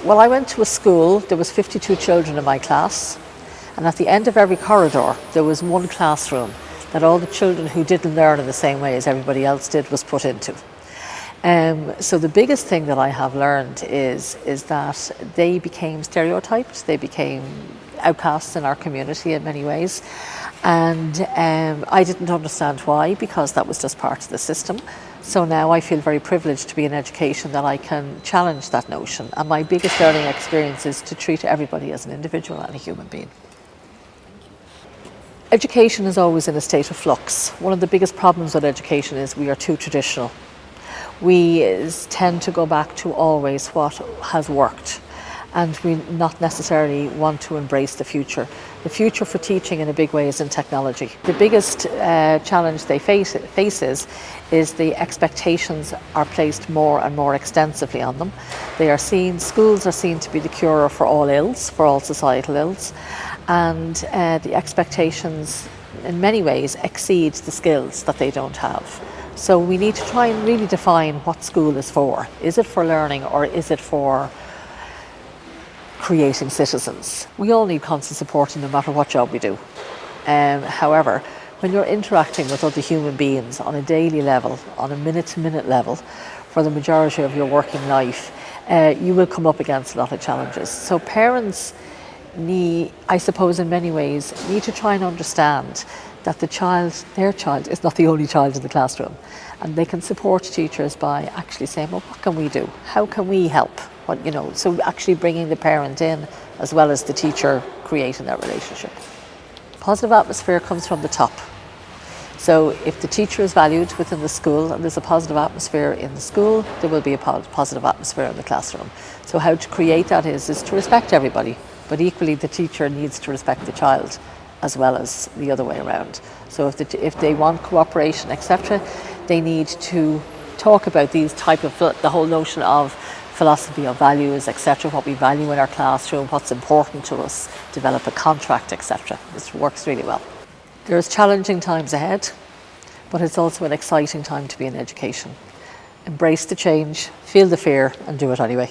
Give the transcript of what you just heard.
Well, I went to a school, there was 52 children in my class, and at the end of every corridor there was one classroom that all the children who didn't learn in the same way as everybody else did was put into. So the biggest thing that I have learned is that they became stereotyped, they became outcasts in our community in many ways, and I didn't understand why, because that was just part of the system. So now I feel very privileged to be in education that I can challenge that notion, and my biggest learning experience is to treat everybody as an individual and a human being. Education is always in a state of flux. One of the biggest problems with education is we are too traditional. We tend to go back to always what has worked, and we not necessarily want to embrace the future. The future for teaching in a big way is in technology. The biggest challenge they face is the expectations are placed more and more extensively on them. Schools are seen to be the cure for all ills, for all societal ills, and the expectations in many ways exceed the skills that they don't have. So we need to try and really define what school is for. Is it for learning, or is it for creating citizens? We all need constant support no matter what job we do. However, when you're interacting with other human beings on a daily level, on a minute-to-minute level, for the majority of your working life, you will come up against a lot of challenges. So parents need, I suppose in many ways, need to try and understand that their child is not the only child in the classroom, and they can support teachers by actually saying, well, what can we do? How can we help? So actually bringing the parent in as well as the teacher, creating that relationship. Positive atmosphere comes from the top. So if the teacher is valued within the school and there's a positive atmosphere in the school, there will be a positive atmosphere in the classroom. So how to create that is to respect everybody, but equally the teacher needs to respect the child as well as the other way around. So if they want cooperation, etc., they need to talk about these type of, the whole notion of philosophy of values, etc., what we value in our classroom, what's important to us, develop a contract, etc. This works really well. There's challenging times ahead, but it's also an exciting time to be in education. Embrace the change, feel the fear, and do it anyway.